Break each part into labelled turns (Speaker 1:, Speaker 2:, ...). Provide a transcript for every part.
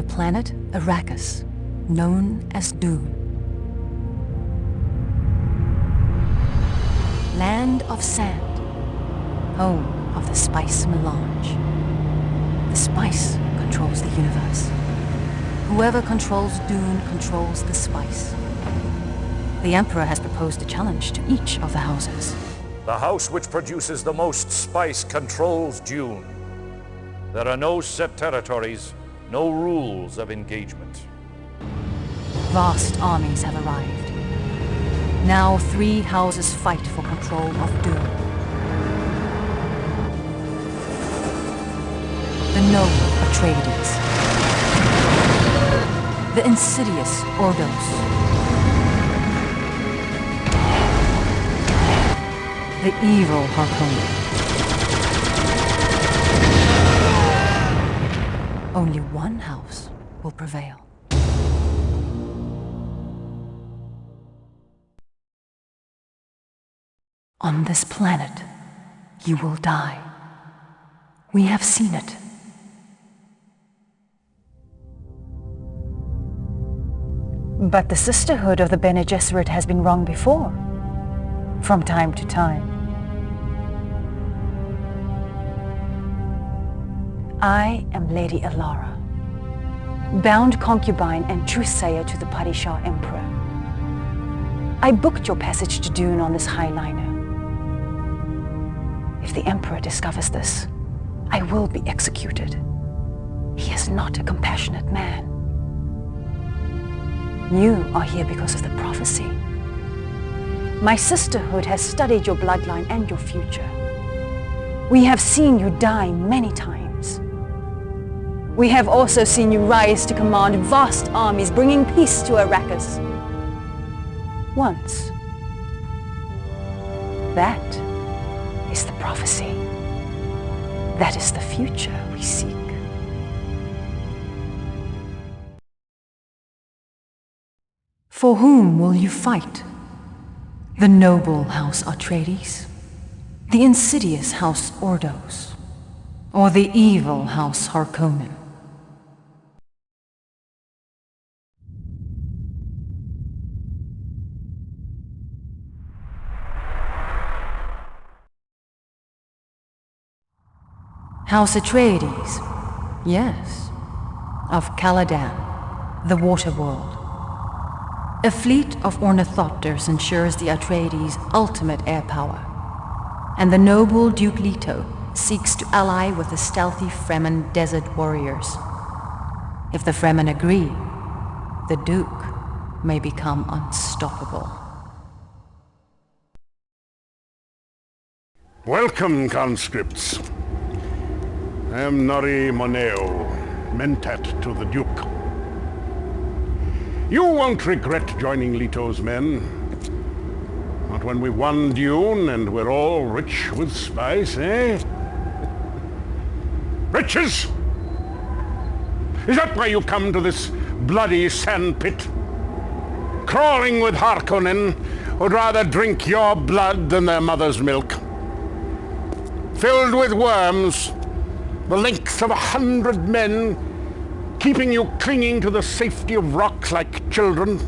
Speaker 1: planet Arrakis, known as Dune. Land of sand, home of the spice melange. The spice controls the universe. Whoever controls Dune controls the spice. The Emperor has proposed a challenge to each of the houses.
Speaker 2: The house which produces the most spice controls Dune. There are no set territories, no rules of engagement.
Speaker 1: Vast armies have arrived. Now 3 houses fight for control of Dune. The noble Atreides. The insidious Ordos. The evil Harkonnen. Only one house will prevail. On this planet, you will die. We have seen it. But the Sisterhood of the Bene Gesserit has been wrong before, from time to time. I am Lady Alara, bound concubine and truthsayer to the Padishah Emperor. I booked your passage to Dune on this highliner. If the Emperor discovers this, I will be executed. He is not a compassionate man. You are here because of the prophecy. My sisterhood has studied your bloodline and your future. We have seen you die many times. We have also seen you rise to command vast armies, bringing peace to Arrakis. Once. That is the prophecy. That is the future we seek. For whom will you fight? The noble House Atreides? The insidious House Ordos? Or the evil House Harkonnen? House Atreides, yes, of Caladan, the water world. A fleet of ornithopters ensures the Atreides' ultimate air power, and the noble Duke Leto seeks to ally with the stealthy Fremen desert warriors. If the Fremen agree, the Duke may become unstoppable.
Speaker 3: Welcome, conscripts. I am Nori Moneo, mentat to the Duke. You won't regret joining Leto's men. Not when we won Dune and we're all rich with spice, eh? Riches? Is that why you come to this bloody sandpit? Crawling with Harkonnen who'd rather drink your blood than their mother's milk. Filled with worms, the length of 100 men, keeping you clinging to the safety of rocks like children.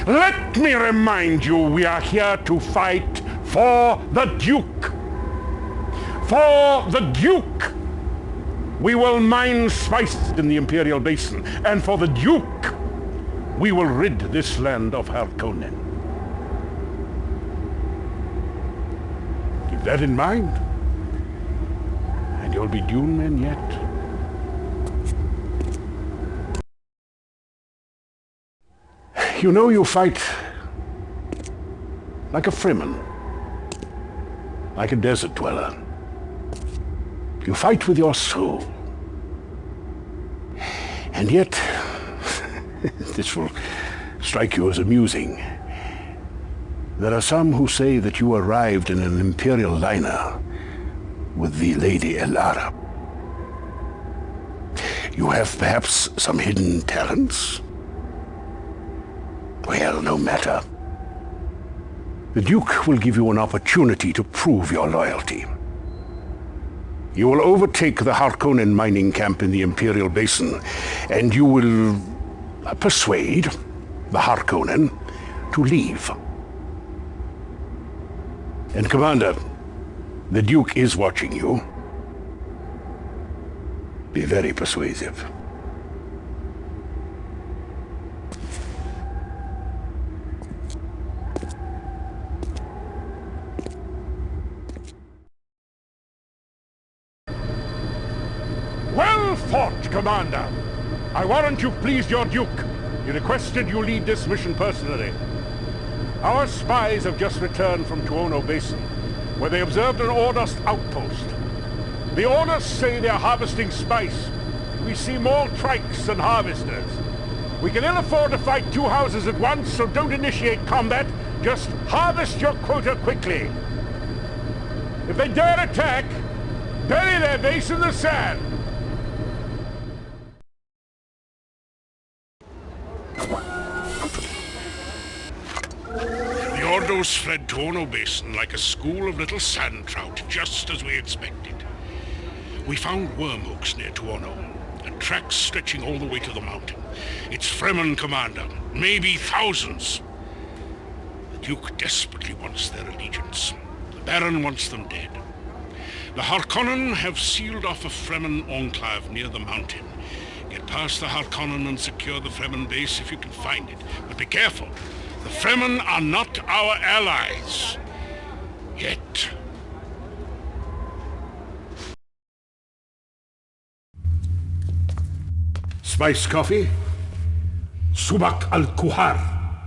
Speaker 3: Let me remind you, we are here to fight for the Duke. For the Duke! We will mine spice in the Imperial Basin, and for the Duke, we will rid this land of Harkonnen. Keep that in mind, and you'll be Dune men yet. You know, you fight like a Fremen, like a desert dweller. You fight with your soul. And yet, this will strike you as amusing. There are some who say that you arrived in an Imperial liner with the Lady Alara. You have perhaps some hidden talents? Well, no matter. The Duke will give you an opportunity to prove your loyalty. You will overtake the Harkonnen mining camp in the Imperial Basin, and you will persuade the Harkonnen to leave. And Commander, the Duke is watching you. Be very persuasive.
Speaker 2: Well fought, Commander! I warrant you've pleased your Duke. He requested you lead this mission personally. Our spies have just returned from Tuono Basin, where they observed an Ordos outpost. The Ordos say they're harvesting spice. We see more trikes than harvesters. We can ill afford to fight two houses at once, so don't initiate combat. Just harvest your quota quickly. If they dare attack, bury their base in the sand.
Speaker 3: The Ordos fled Tuono Basin like a school of little sand trout, just as we expected. We found worm hooks near Tuono, and tracks stretching all the way to the mountain. It's Fremen, Commander. Maybe thousands. The Duke desperately wants their allegiance. The Baron wants them dead. The Harkonnen have sealed off a Fremen enclave near the mountain. Get past the Harkonnen and secure the Fremen base if you can find it. But be careful. The Fremen are not our allies. Yet. Spice coffee? Subak al-Kuhar.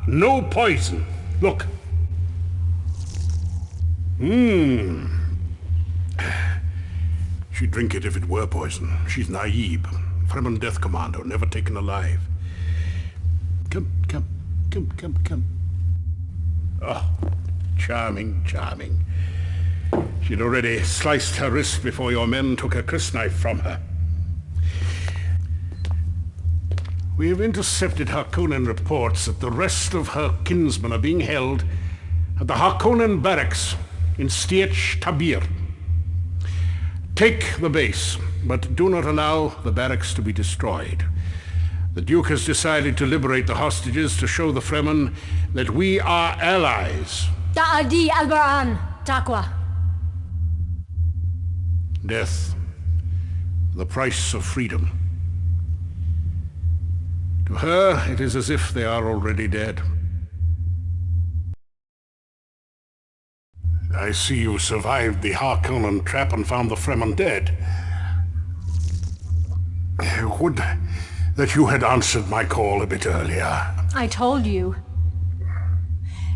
Speaker 3: No poison. Look. She'd drink it if it were poison. She's naive. Fremen death commando, never taken alive. Come. Oh, charming. She'd already sliced her wrist before your men took her crysknife from her. We have intercepted Harkonnen reports that the rest of her kinsmen are being held at the Harkonnen barracks in Stiech Tabir. Take the base, but do not allow the barracks to be destroyed. The Duke has decided to liberate the hostages to show the Fremen that we are allies.
Speaker 4: Da'adi al-Baran, Taqwa.
Speaker 3: Death, the price of freedom. To her, it is as if they are already dead. I see you survived the Harkonnen trap and found the Fremen dead. Would that you had answered my call a bit earlier.
Speaker 4: I told you.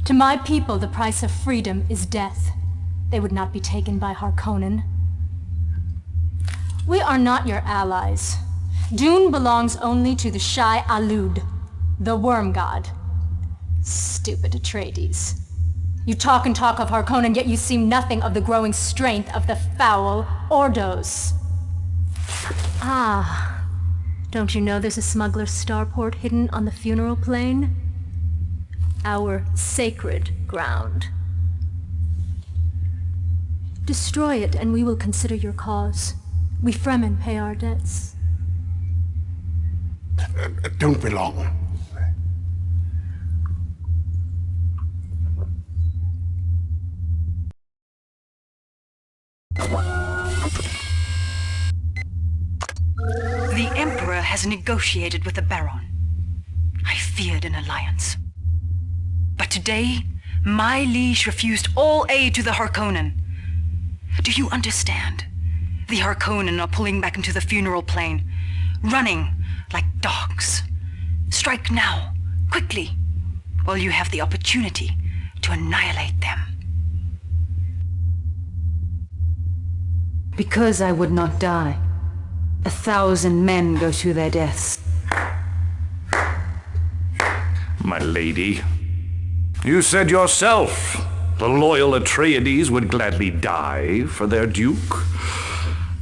Speaker 4: To my people, the price of freedom is death. They would not be taken by Harkonnen. We are not your allies. Dune belongs only to the Shai Alud, the worm god. Stupid Atreides. You talk and talk of Harkonnen, yet you see nothing of the growing strength of the foul Ordos. Ah, don't you know there's a smuggler's starport hidden on the funeral plain? Our sacred ground. Destroy it and we will consider your cause. We Fremen pay our debts.
Speaker 3: Don't be long.
Speaker 1: The Emperor has negotiated with the Baron. I feared an alliance. But today, my liege refused all aid to the Harkonnen. Do you understand? The Harkonnen are pulling back into the funeral plain, running like dogs. Strike now, quickly, while you have the opportunity to annihilate them. Because I would not die, 1,000 men go to their deaths.
Speaker 2: My lady, you said yourself the loyal Atreides would gladly die for their duke.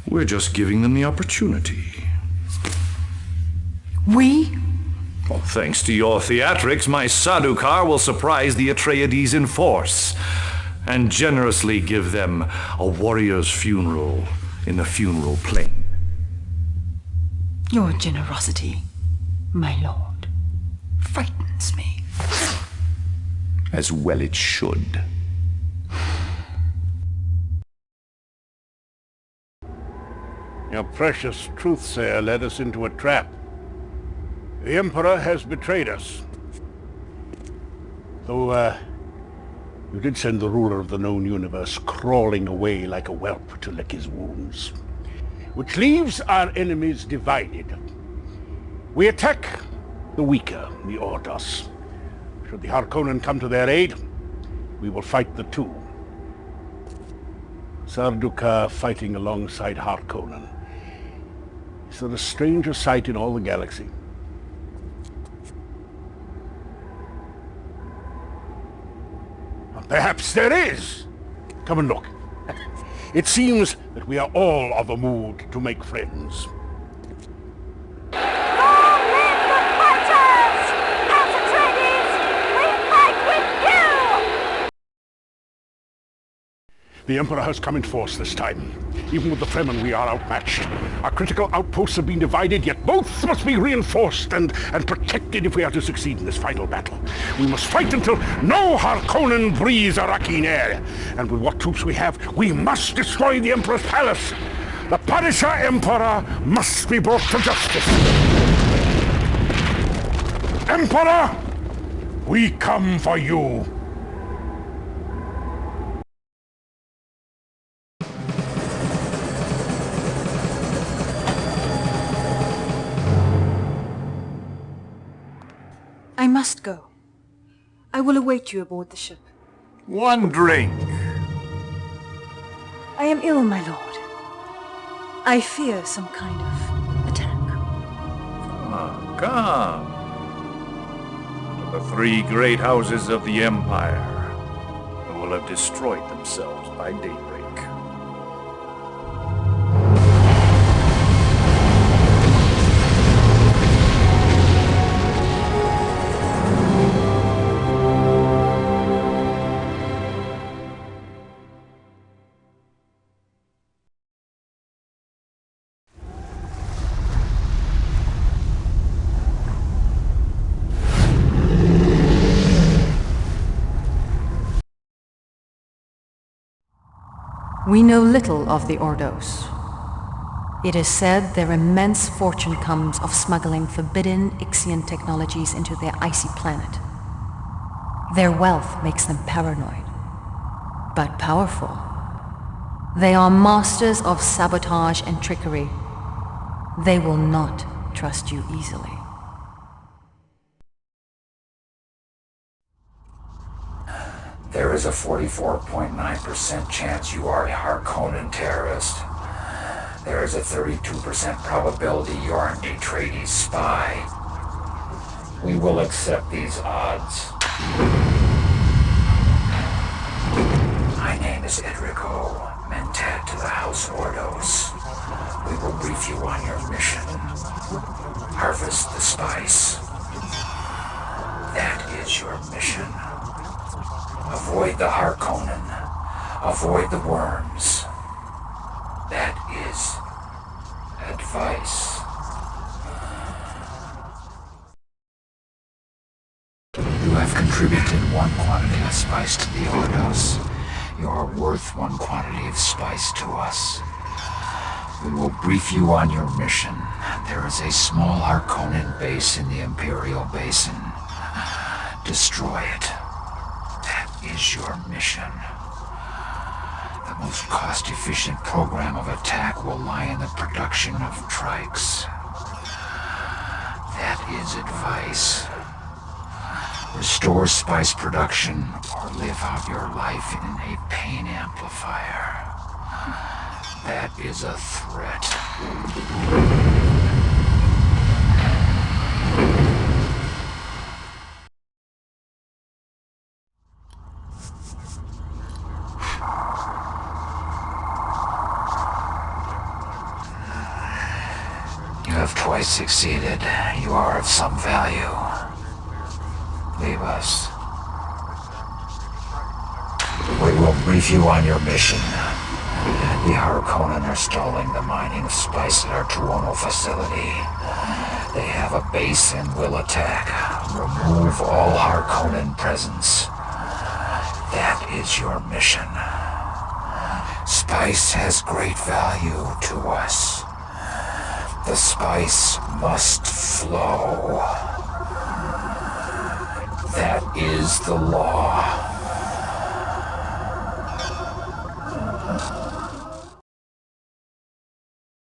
Speaker 2: We're just giving them the opportunity.
Speaker 1: We?
Speaker 2: Well, thanks to your theatrics, my Sardaukar will surprise the Atreides in force and generously give them a warrior's funeral
Speaker 5: in the funeral plain.
Speaker 1: Your generosity, my lord, frightens me.
Speaker 5: As well it should.
Speaker 2: Your precious truthsayer led us into a trap. The Emperor has betrayed us. Though, you did send the ruler of the known universe crawling away like a whelp to lick his wounds. Which leaves our enemies divided. We attack the weaker, the Ordos. Should the Harkonnen come to their aid, we will fight the two. Sarduka fighting alongside Harkonnen. Is there a stranger sight in all the galaxy? Perhaps there is! Come and look. It seems that we are all of a mood to make friends.
Speaker 6: Long live the fighters! Atreides, we fight with you!
Speaker 2: The Emperor has come in force this time. Even with the Fremen, we are outmatched. Our critical outposts have been divided, yet both must be reinforced and protected if we are to succeed in this final battle. We must fight until no Harkonnen breathes Arakin air. And with what troops we have, we must destroy the Emperor's palace. The Punisher Emperor must be brought to justice. Emperor, we come for you.
Speaker 1: I must go. I will await you aboard the ship.
Speaker 5: One drink.
Speaker 1: I am ill, my lord. I fear some kind of attack.
Speaker 5: Come. To the three great houses of the Empire, who will have destroyed themselves by daybreak.
Speaker 1: We know little of the Ordos. It is said their immense fortune comes of smuggling forbidden Ixian technologies into their icy planet. Their wealth makes them paranoid, but powerful. They are masters of sabotage and trickery. They will not trust you easily.
Speaker 7: There is a 44.9% chance you are a Harkonnen terrorist. There is a 32% probability you are an Atreides spy. We will accept these odds. My name is Edrico, Mentat to the House Ordos. We will brief you on your mission. Harvest the spice. That is your mission. Avoid the Harkonnen. Avoid the worms. That is advice. You have contributed 1 quantity of spice to the Ordos. You are worth 1 quantity of spice to us. We will brief you on your mission. There is a small Harkonnen base in the Imperial Basin. Destroy it. That is your mission. The most cost-efficient program of attack will lie in the production of trikes. That is advice. Restore spice production or live out your life in a pain amplifier. That is a threat. You have twice succeeded. You are of some value. Leave us. We will brief you on your mission. The Harkonnen are stalling the mining of spice at our Tuono facility. They have a base and will attack. Remove all Harkonnen presence. That is your mission. Spice has great value to us. The spice must flow. That is the law.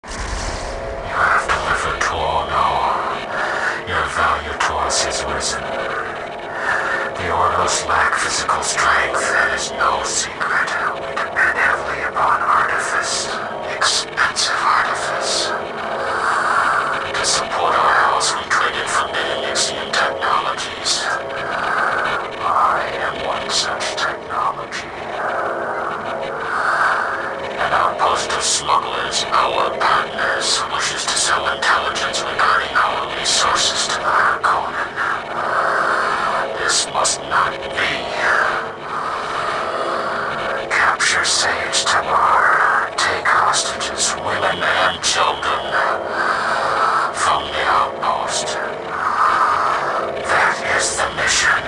Speaker 7: You have delivered Tuono. Your value to us has risen. The Ordos lack physical strength, that is no secret. We depend heavily upon artifice, expensive artifice. To support our house, we traded forbidden Ixian technologies. I am one such technology. An outpost of smugglers, our partners, wishes to sell intelligence regarding our resources to the Harkonnen. This must not be. Capture Sage Tabar. Take hostages, women and children, from the outpost. That is the mission.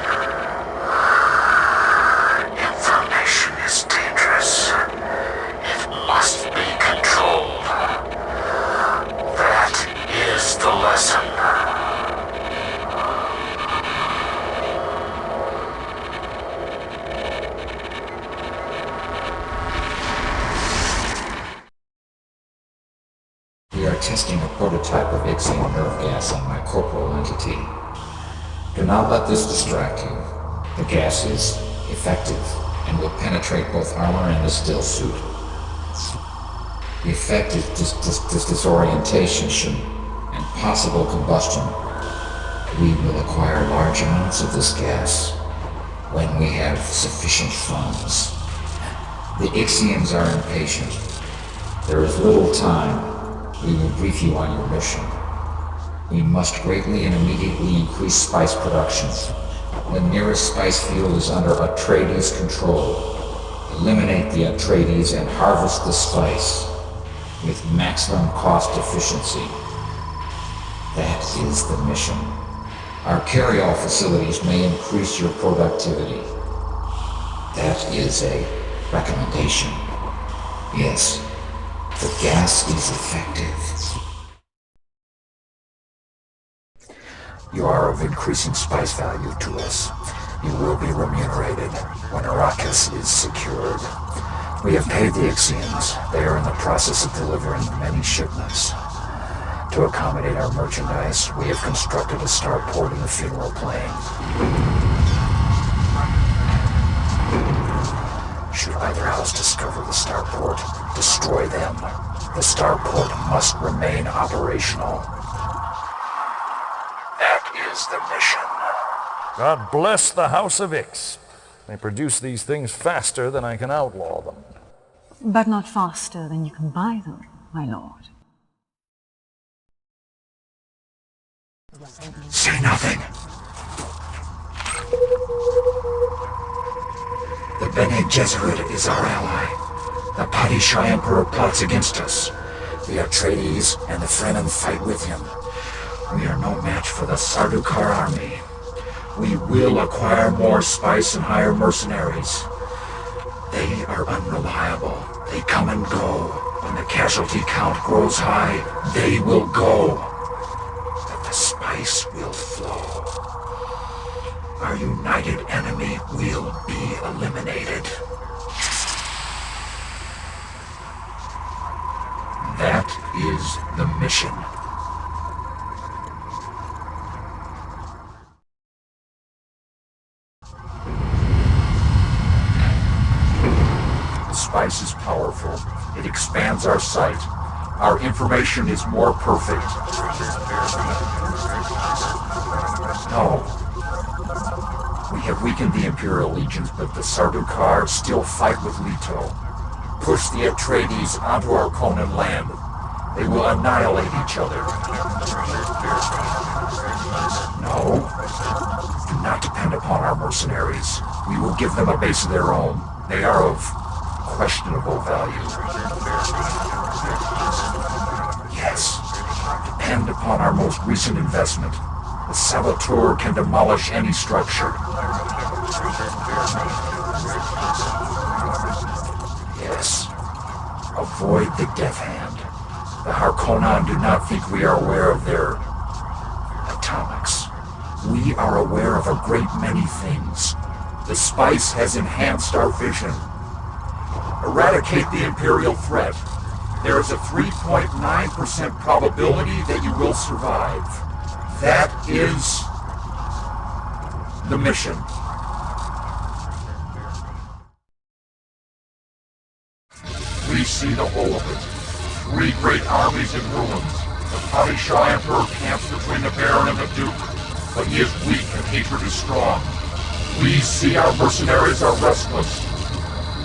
Speaker 7: Information is dangerous. It must be controlled. That is the lesson. We are testing a prototype of Ixian nerve gas on my corporal entity. Do not let this distract you. The gas is effective and will penetrate both armor and the still suit. The effect is disorientation and possible combustion. We will acquire large amounts of this gas when we have sufficient funds. The Ixians are impatient. There is little time. We will brief you on your mission. We must greatly and immediately increase spice production. The nearest spice field is under Atreides control. Eliminate the Atreides and harvest the spice with maximum cost efficiency. That is the mission. Our carry-all facilities may increase your productivity. That is a recommendation. Yes. The gas is effective. You are of increasing spice value to us. You will be remunerated when Arrakis is secured. We have paid the Ixians. They are in the process of delivering many shipments. To accommodate our merchandise, we have constructed a starport in the funeral plain. Should either house discover the starport, destroy them. The starport must remain operational. That is the mission.
Speaker 5: God bless the House of Ix. They produce these things faster than I can outlaw them.
Speaker 1: But not faster than you can buy them, my lord.
Speaker 7: Say nothing. The Bene Gesserit is our ally. The Padishah Emperor plots against us. The Atreides and the Fremen fight with him. We are no match for the Sardaukar army. We will acquire more spice and hire mercenaries. They are unreliable. They come and go. When the casualty count grows high, they will go. But the spice will flow. Our united enemy will be eliminated. That is the mission. The spice is powerful. It expands our sight. Our information is more perfect. No. We have weakened the Imperial legions, but the Sardaukar still fight with Leto. Push the Atreides onto Harkonnen land. They will annihilate each other. No. Do not depend upon our mercenaries. We will give them a base of their own. They are of questionable value. Yes. Depend upon our most recent investment. The saboteur can demolish any structure. Yes. Avoid the Death Hand. The Harkonnen do not think we are aware of their atomics. We are aware of a great many things. The spice has enhanced our vision. Eradicate the Imperial threat. There is a 3.9% probability that you will survive. That is the mission. We see the whole of it. 3 great armies in ruins. The Padishah Emperor camps between the Baron and the Duke, but he is weak and hatred is strong. We see our mercenaries are restless.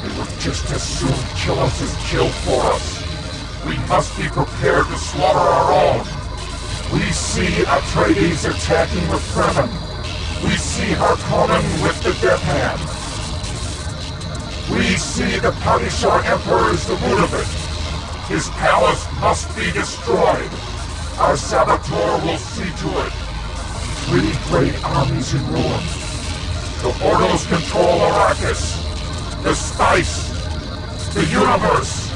Speaker 7: They would just as soon kill us as kill for us. We must be prepared to slaughter our own. We see Atreides attacking with Fremen. We see Harkonnen with the Death Hand. We see the Padishah Emperor is the root of it. His palace must be destroyed. Our saboteur will see to it. 3 great armies in ruins. The Ordos control Arrakis. The spice. The universe.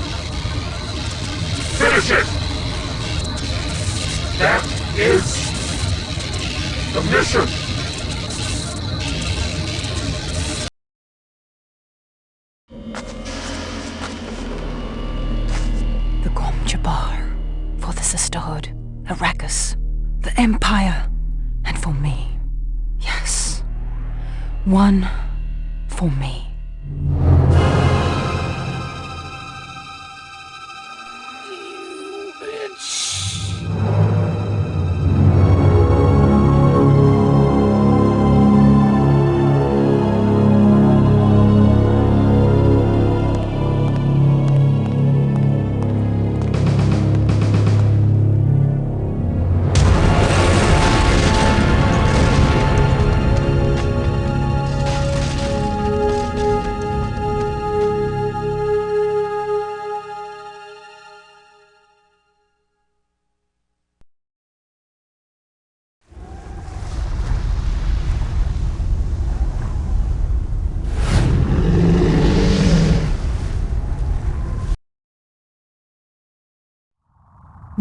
Speaker 7: Finish it! That is the mission.
Speaker 1: The Gom Jabbar, for the Sisterhood, Arrakis, the Empire, and for me. Yes, one for me.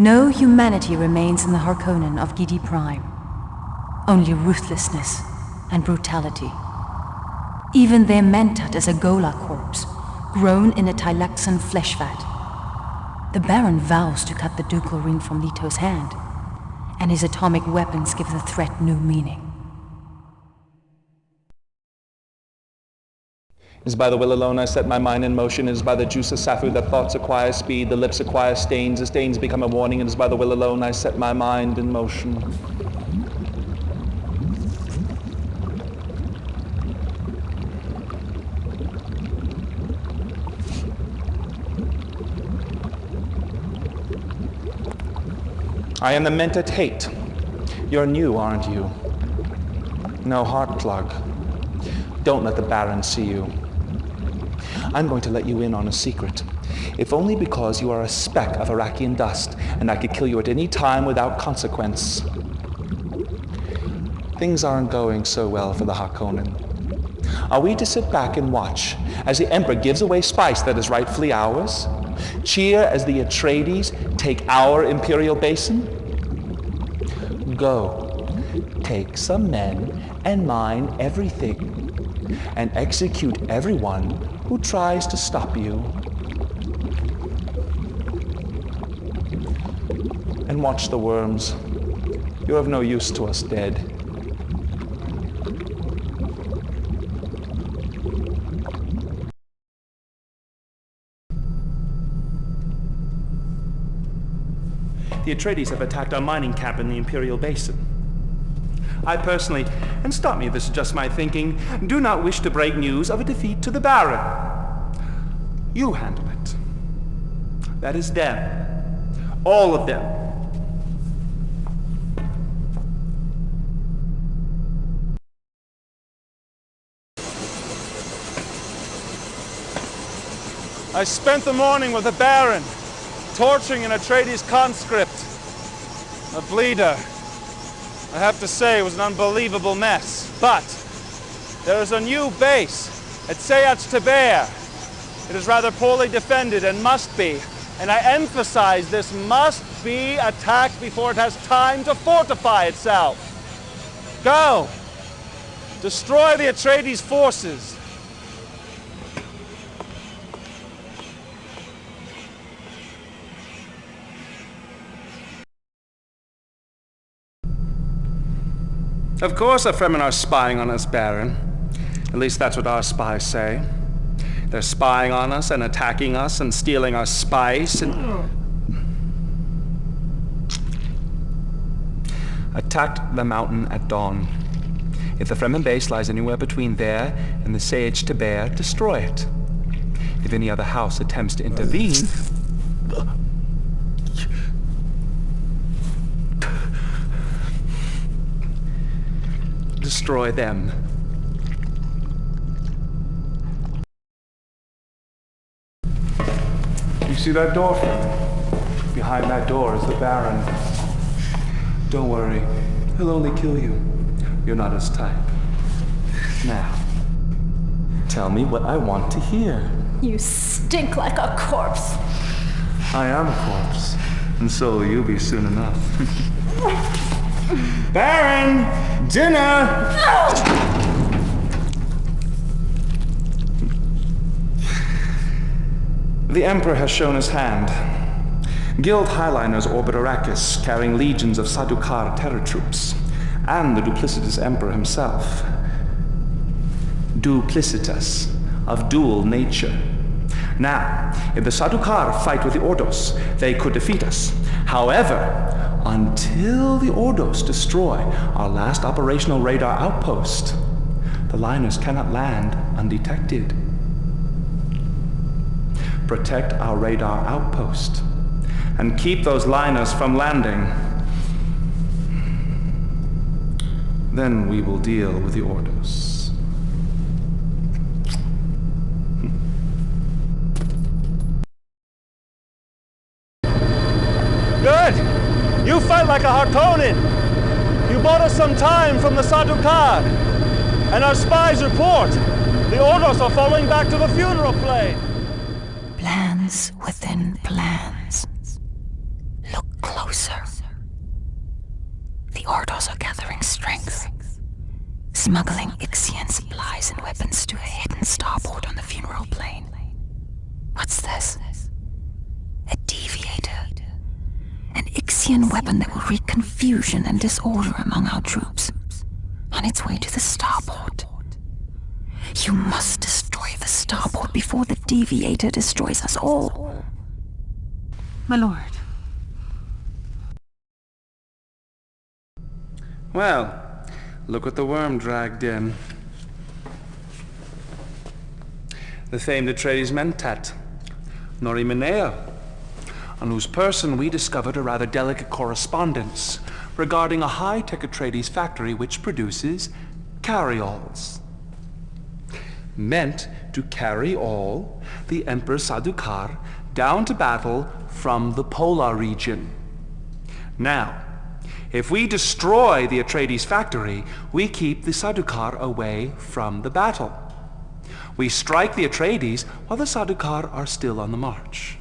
Speaker 1: No humanity remains in the Harkonnen of Gidi Prime. Only ruthlessness and brutality. Even their mentat is a Gola corpse, grown in a Tylaxan flesh vat. The Baron vows to cut the ducal ring from Leto's hand, and his atomic weapons give the threat new meaning.
Speaker 8: It is by the will alone I set my mind in motion. It is by the juice of Safu that thoughts acquire speed, the lips acquire stains, the stains become a warning. It is by the will alone I set my mind in motion. I am the mentat hate. You're new, aren't you? No heart plug. Don't let the Baron see you. I'm going to let you in on a secret, if only because you are a speck of Iraqian dust, and I could kill you at any time without consequence. Things aren't going so well for the Harkonnen. Are we to sit back and watch as the Emperor gives away spice that is rightfully ours? Cheer as the Atreides take our imperial basin? Go, take some men and mine everything, and execute everyone who tries to stop you. And watch the worms. You're of no use to us dead. The Atreides have attacked our mining camp in the Imperial Basin. I personally, and stop me if this is just my thinking, do not wish to break news of a defeat to the Baron. You handle it. That is them. All of them. I spent the morning with the Baron, torturing an Atreides conscript, a bleeder. I have to say it was an unbelievable mess, but there is a new base at Tiberian. It is rather poorly defended and must be, and I emphasize this must be attacked before it has time to fortify itself. Go! Destroy the Atreides forces. Of course the Fremen are spying on us, Baron. At least that's what our spies say. They're spying on us and attacking us and stealing our spice and... Attacked the mountain at dawn. If the Fremen base lies anywhere between there and the sage Tiberian, destroy it. If any other house attempts to intervene... destroy them. You see that door? Behind that door is the Baron. Don't worry, he'll only kill you. You're not his type. Now, tell me what I want to hear.
Speaker 4: You stink like a corpse.
Speaker 8: I am a corpse, and so will you be soon enough. Baron! Dinner! The Emperor has shown his hand. Guild Highliners orbit Arrakis, carrying legions of Sadukar terror troops, and the duplicitous Emperor himself. Duplicitus, of dual nature. Now, if the Sadukar fight with the Ordos, they could defeat us. However, until the Ordos destroy our last operational radar outpost, the liners cannot land undetected. Protect our radar outpost and keep those liners from landing. Then we will deal with the Ordos. Good! You fight like a Harkonnen! You bought us some time from the Sadukar! And our spies report! The Ordos are falling back to the funeral plain!
Speaker 1: Plans within plans. Look closer. The Ordos are gathering strength, smuggling Ixian supplies and weapons to a hidden starport on the funeral plain. What's this? A deviator. An Ixian weapon that will wreak confusion and disorder among our troops. On its way to the starport. You must destroy the starport before the deviator destroys us all. My lord.
Speaker 8: Well, look what the worm dragged in. The famed Atreides Mentat, Nori Mineo, on whose person we discovered a rather delicate correspondence regarding a high-tech Atreides factory which produces carry-alls. Meant to carry all the Emperor Sadukar down to battle from the polar region. Now, if we destroy the Atreides factory, we keep the Sadukar away from the battle. We strike the Atreides while the Sadukar are still on the march.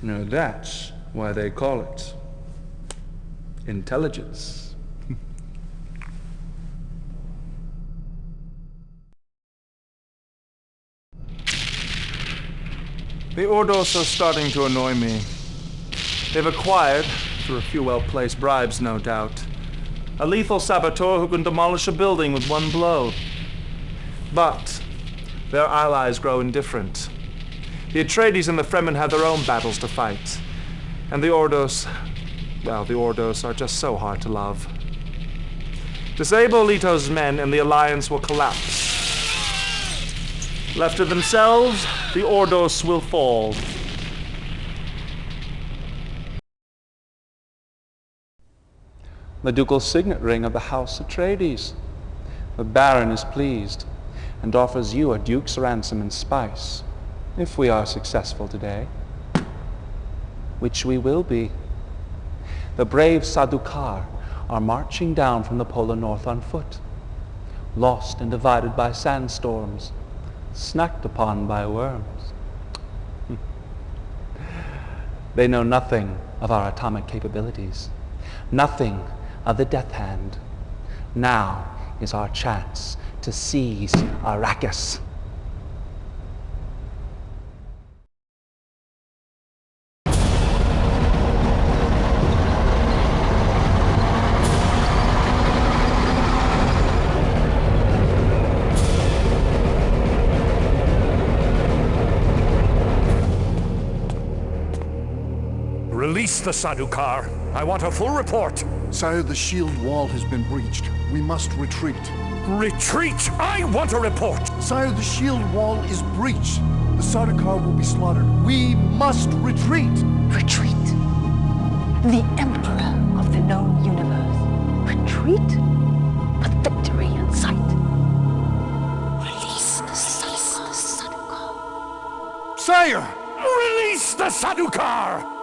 Speaker 8: Now that's why they call it intelligence. The Ordos are starting to annoy me. They've acquired, through a few well-placed bribes no doubt, a lethal saboteur who can demolish a building with one blow. But their allies grow indifferent. The Atreides and the Fremen have their own battles to fight. And the Ordos, well, the Ordos are just so hard to love. Disable Leto's men and the Alliance will collapse. Left to themselves, the Ordos will fall. The ducal signet ring of the House Atreides. The Baron is pleased. and offers you a duke's ransom and spice, if we are successful today. Which we will be. The brave Sadukar are marching down from the polar north on foot, lost and divided by sandstorms, snacked upon by worms. They know nothing of our atomic capabilities, nothing of the death hand. Now is our chance to seize Arrakis.
Speaker 5: Release the Sadukar. I want a full report.
Speaker 9: Sire, the shield wall has been breached. We must retreat.
Speaker 5: Retreat! I want a report!
Speaker 9: Sire, the shield wall is breached. The Sardaukar will be slaughtered. We must retreat!
Speaker 1: Retreat. The Emperor of the known universe. Retreat? With victory in sight. Release the Sadukar.
Speaker 9: Sire!
Speaker 5: Release the Sadukar!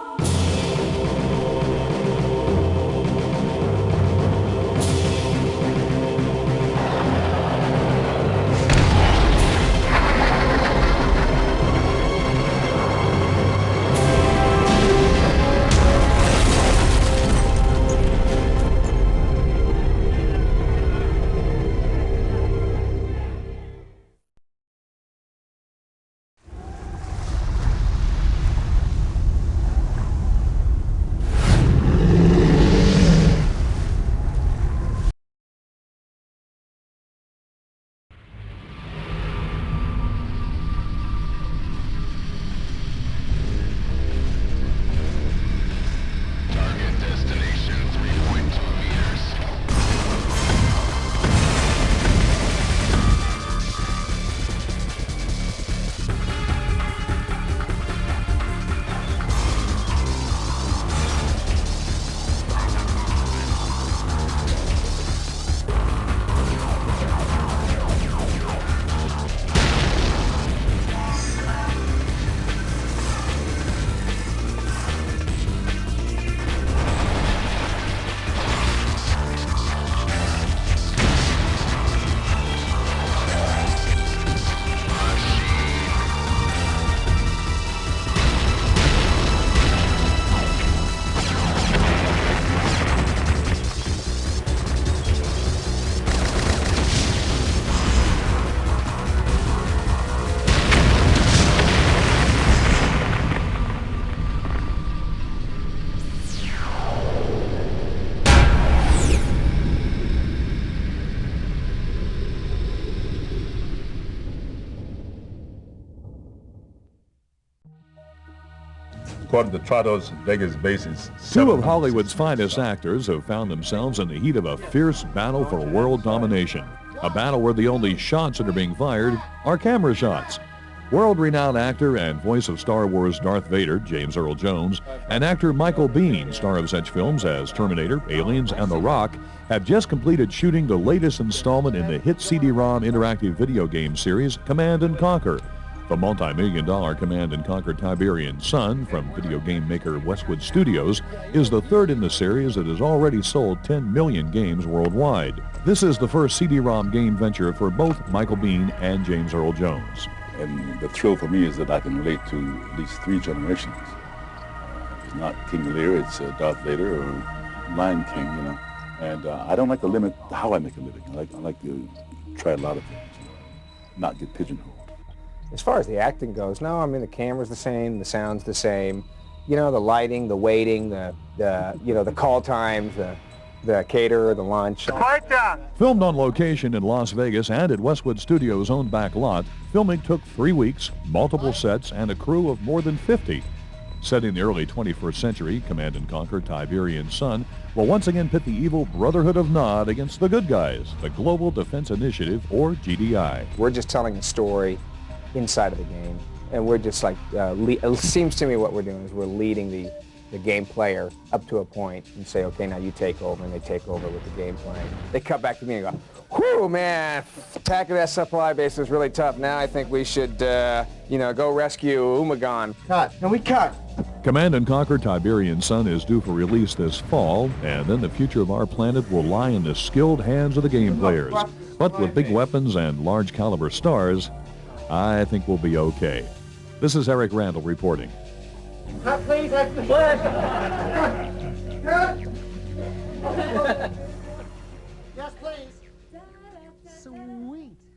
Speaker 10: According to Trados, Vega's base is
Speaker 11: two of Hollywood's finest actors have found themselves in the heat of a fierce battle for world domination. A battle where the only shots that are being fired are camera shots. World-renowned actor and voice of Star Wars Darth Vader, James Earl Jones, and actor Michael Biehn, star of such films as Terminator, Aliens, and The Rock, have just completed shooting the latest installment in the hit CD-ROM interactive video game series, Command & Conquer. The multi-million-dollar Command & Conquer Tiberian Sun from video game maker Westwood Studios is the third in the series that has already sold 10 million games worldwide. This is the first CD-ROM game venture for both Michael Biehn and James Earl Jones.
Speaker 10: And the thrill for me is that I can relate to at least three generations. It's not King Lear, it's Darth Vader or Lion King, you know. And I don't like to limit how I make a living. I like to try a lot of things, you know, not get pigeonholed.
Speaker 12: As far as the acting goes, no, I mean, the camera's the same, the sound's the same. You know, the lighting, the waiting, the call times, the caterer, the lunch.
Speaker 9: Quiet down!
Speaker 11: Filmed on location in Las Vegas and at Westwood Studios' own back lot, filming took 3 weeks, multiple sets, and a crew of more than 50. Set in the early 21st century, Command & Conquer Tiberian Sun will once again pit the evil Brotherhood of Nod against the good guys, the Global Defense Initiative, or GDI.
Speaker 12: We're just telling a story inside of the game, and we're just like, it seems to me what we're doing is we're leading the game player up to a point and say, okay, now you take over, and they take over with the gameplay. They cut back to me and go, whew, man, attacking that supply base is really tough. Now I think we should, go rescue Umagan.
Speaker 13: Cut. And we cut.
Speaker 11: Command & Conquer Tiberian Sun is due for release this fall, and then the future of our planet will lie in the skilled hands of the game players. But with big weapons and large caliber stars, I think we'll be okay. This is Eric Randall reporting.
Speaker 13: Cut, please. Cut. Yes, please.
Speaker 14: Sweet.